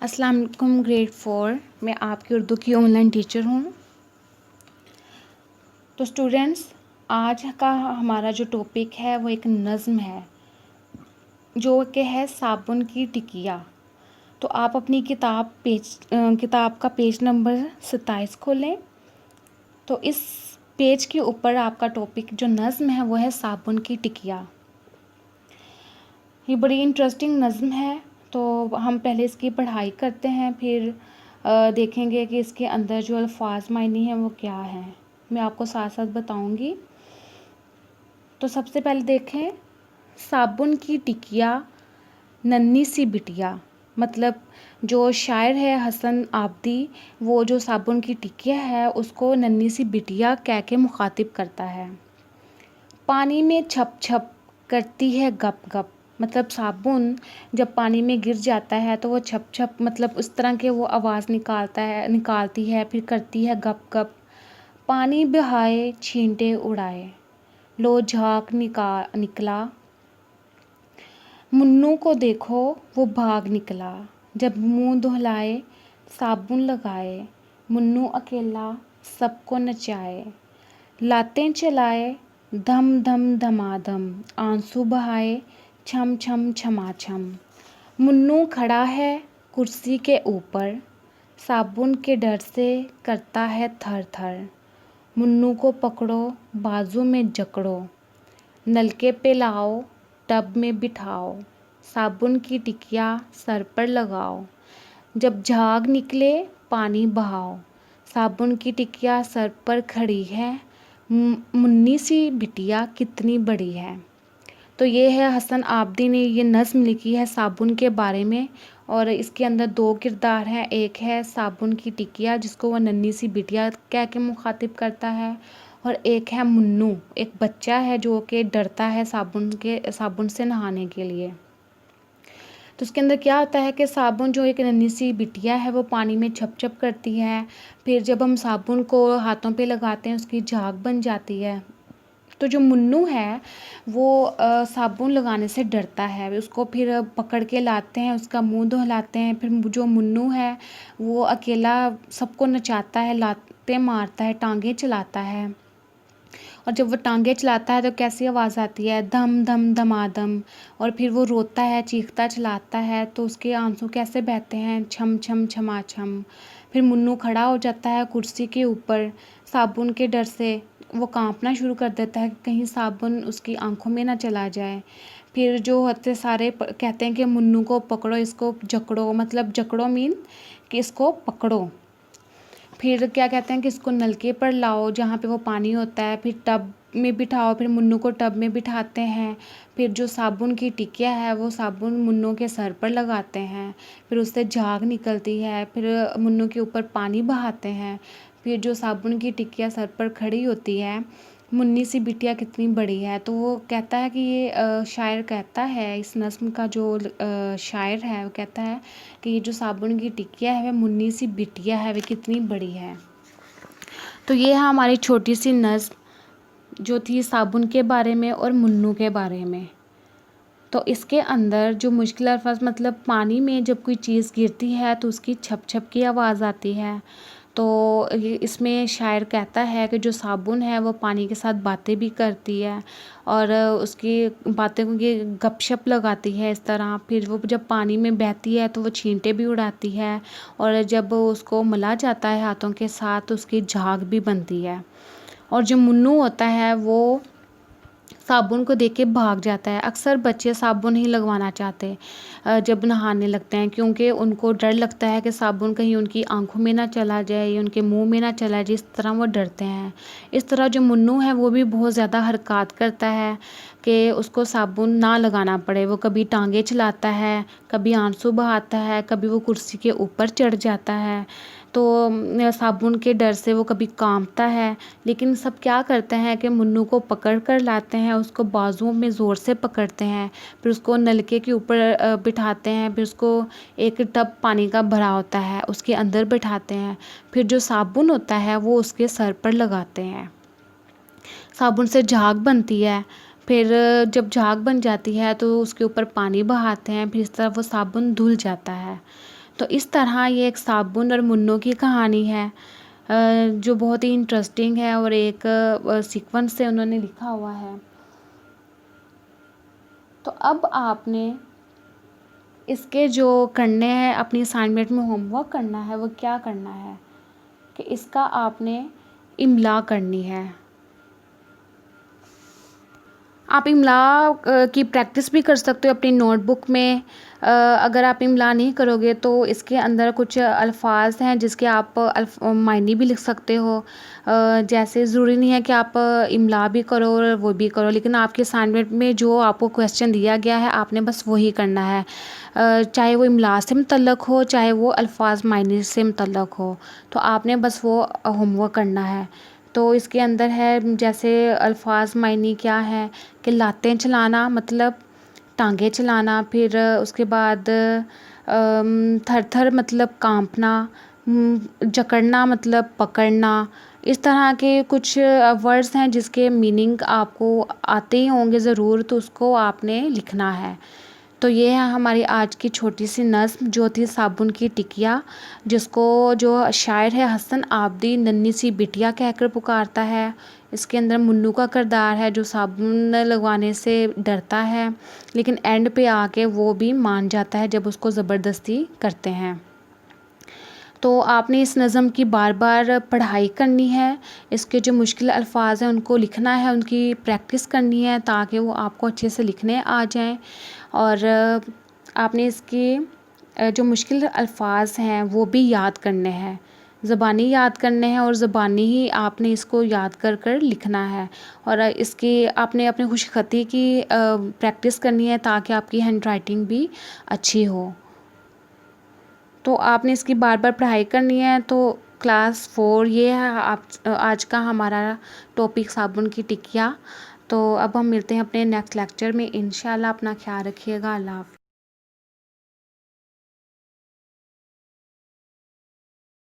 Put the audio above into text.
अस्सलाम वालेकुम ग्रेड 4 मैं आपकी उर्दू की ऑनलाइन टीचर हूँ। तो स्टूडेंट्स, आज का हमारा जो टॉपिक है वो एक नज़्म है जो कि है साबुन की टिकिया। तो आप अपनी किताब का पेज नंबर 27 खोलें। तो इस पेज के ऊपर आपका टॉपिक जो नज़्म है वो है साबुन की टिकिया। ये बड़ी इंटरेस्टिंग नज़्म है, तो हम पहले इसकी पढ़ाई करते हैं, फिर देखेंगे कि इसके अंदर जो अल्फाज मायने हैं वो क्या हैं। मैं आपको साथ साथ बताऊंगी। तो सबसे पहले देखें, साबुन की टिकिया नन्ही सी बिटिया। मतलब जो शायर है हसन आबदी, वो जो साबुन की टिकिया है उसको नन्ही सी बिटिया कह के मुखातिब करता है। पानी में छप छप करती है गप गप। मतलब साबुन जब पानी में गिर जाता है तो वो छप छप, मतलब उस तरह के वो आवाज़ निकालती है, फिर करती है गप गप। पानी बहाए छींटे उड़ाए, लो झाग निकला। मुन्नू को देखो वो भाग निकला। जब मुंह धुलाए साबुन लगाए, मुन्नू अकेला सबको नचाए। लातें चलाए धम धम धमाधम, आंसू बहाए छम छम छमाछम। मुन्नू खड़ा है कुर्सी के ऊपर, साबुन के डर से करता है थर थर। मुन्नू को पकड़ो बाजू में जकड़ो, नलके पे लाओ टब में बिठाओ। साबुन की टिकिया सर पर लगाओ, जब झाग निकले पानी बहाओ। साबुन की टिकिया सर पर खड़ी है, मुन्नी सी बिटिया कितनी बड़ी है। तो ये है हसन आबदी ने ये नज़्म लिखी है साबुन के बारे में। और इसके अंदर दो किरदार हैं, एक है साबुन की टिकिया जिसको वह नन्ही सी बिटिया कह के मुखातिब करता है, और एक है मुन्नू, एक बच्चा है जो कि डरता है साबुन से नहाने के लिए। तो उसके अंदर क्या होता है कि साबुन जो एक नन्ही सी बिटिया है वो पानी में छप छप करती है, फिर जब हम साबुन को हाथों पे लगाते हैं उसकी झाग बन जाती है। तो जो मुन्नू है वो साबुन लगाने से डरता है, उसको फिर पकड़ के लाते हैं, उसका मुंह धुलाते हैं। फिर जो मुन्नू है वो अकेला सबको नचाता है, लाते मारता है, टांगे चलाता है। और जब वो टांगे चलाता है तो कैसी आवाज़ आती है, धम धम धमाधम। और फिर वो रोता है, चीखता चलाता है, तो उसके आंसू कैसे बहते हैं, छम छम छमाछम। फिर मुन्नू खड़ा हो जाता है कुर्सी के ऊपर, साबुन के डर से वो कांपना शुरू कर देता है कि कहीं साबुन उसकी आंखों में ना चला जाए। फिर जो होते सारे कहते हैं कि मुन्नू को पकड़ो, इसको जकड़ो। मतलब जकड़ो मीन कि इसको पकड़ो। फिर क्या कहते हैं कि इसको नलके पर लाओ जहाँ पे वो पानी होता है, फिर टब में बिठाओ। फिर मुन्नू को टब में बिठाते हैं। फिर जो साबुन की टिकिया है वो साबुन मुन्नू के सर पर लगाते हैं, फिर उससे झाग निकलती है। फिर मुन्नू के ऊपर पानी बहाते हैं। फिर जो साबुन की टिकिया सर पर खड़ी होती है, मुन्नी सी बिटिया कितनी बड़ी है। तो वो कहता है कि ये शायर कहता है, इस नस्म का जो शायर है वो कहता है कि ये जो साबुन की टिकिया है वह मुन्नी सी बिटिया है, वह कितनी बड़ी है। तो ये है हमारी छोटी सी नज़्म जो थी साबुन के बारे में और मुन्नू के बारे में। तो इसके अंदर जो मुश्किल अल्फाज, मतलब पानी में जब कोई चीज़ गिरती है तो उसकी छप छप की आवाज़ आती है। तो इसमें शायर कहता है कि जो साबुन है वो पानी के साथ बातें भी करती है और उसकी बातें को ये गपशप लगाती है इस तरह। फिर वो जब पानी में बहती है तो वो छींटे भी उड़ाती है, और जब उसको मला जाता है हाथों के साथ तो उसकी झाग भी बनती है। और जो मुन्नू होता है वो साबुन को देख के भाग जाता है। अक्सर बच्चे साबुन ही लगवाना चाहते जब नहाने लगते हैं, क्योंकि उनको डर लगता है कि साबुन कहीं उनकी आंखों में ना चला जाए या उनके मुंह में ना चला जाए, इस तरह वो डरते हैं। इस तरह जो मुन्नू है वो भी बहुत ज़्यादा हरकत करता है कि उसको साबुन ना लगाना पड़े। वो कभी टांगे चलाता है, कभी आंसू बहाता है, कभी वो कुर्सी के ऊपर चढ़ जाता है। तो साबुन के डर से वो कभी कांपता है। लेकिन सब क्या करते हैं कि मुन्नू को पकड़ कर लाते हैं, उसको बाजुओं में ज़ोर से पकड़ते हैं, फिर उसको नलके के ऊपर बिठाते हैं। फिर उसको एक टब पानी का भरा होता है उसके अंदर बिठाते हैं। फिर जो साबुन होता है वो उसके सर पर लगाते हैं। साबुन से झाग बनती है। फिर जब झाग बन जाती है तो उसके ऊपर पानी बहाते हैं, फिर इस तरह वो साबुन धुल जाता है। تو اس طرح یہ ایک صابن اور منوں کی کہانی ہے جو بہت ہی انٹرسٹنگ ہے اور ایک سیکوینس سے انہوں نے لکھا ہوا ہے. تو اب آپ نے اس کے جو کرنے ہیں اپنی اسائنمنٹ میں ہوم ورک کرنا ہے وہ کیا کرنا ہے کہ اس کا آپ نے املا کرنی ہے. آپ املا کی پریکٹس بھی کر سکتے ہو اپنی نوٹ بک میں. اگر آپ املا نہیں کرو گے تو اس کے اندر کچھ الفاظ ہیں جس کے آپ معنی بھی لکھ سکتے ہو. جیسے ضروری نہیں ہے کہ آپ املا بھی کرو اور وہ بھی کرو، لیکن آپ کے اسائنمنٹ میں جو آپ کو کویسچن دیا گیا ہے آپ نے بس وہی کرنا ہے، چاہے وہ املا سے متعلق ہو چاہے وہ الفاظ معنی سے متعلق ہو، تو آپ نے بس وہ ہوم ورک کرنا ہے. تو اس کے اندر ہے جیسے الفاظ معنی کیا ہے کہ لاتیں چلانا مطلب ٹانگیں چلانا، پھر اس کے بعد تھر تھر مطلب کانپنا، جکڑنا مطلب پکڑنا. اس طرح کے کچھ ورڈز ہیں جس کے میننگ آپ کو آتے ہی ہوں گے ضرور، تو اس کو آپ نے لکھنا ہے. تو یہ ہے ہماری آج کی چھوٹی سی نظم جو تھی صابن کی ٹکیا، جس کو جو شاعر ہے حسن آبادی ننھی سی بٹیا کہہ کر پکارتا ہے. اس کے اندر منو کا کردار ہے جو صابن لگوانے سے ڈرتا ہے لیکن اینڈ پہ آ کے وہ بھی مان جاتا ہے جب اس کو زبردستی کرتے ہیں. تو آپ نے اس نظم کی بار بار پڑھائی کرنی ہے، اس کے جو مشکل الفاظ ہیں ان کو لکھنا ہے، ان کی پریکٹس کرنی ہے تاکہ وہ آپ کو اچھے سے لکھنے آ جائیں. اور آپ نے اس کی جو مشکل الفاظ ہیں وہ بھی یاد کرنے ہیں، زبانی یاد کرنے ہیں اور زبانی ہی آپ نے اس کو یاد کر کر لکھنا ہے. اور اس کی آپ نے اپنی خوش خطی کی پریکٹس کرنی ہے تاکہ آپ کی ہینڈ رائٹنگ بھی اچھی ہو. تو آپ نے اس کی بار بار پڑھائی کرنی ہے. تو کلاس 4 یہ ہے آپ آج کا ہمارا ٹاپک صابن کی ٹکیا. تو اب ہم ملتے ہیں اپنے نیکسٹ لیکچر میں انشاءاللہ. اپنا خیال رکھیے گا. اللہ حافظ.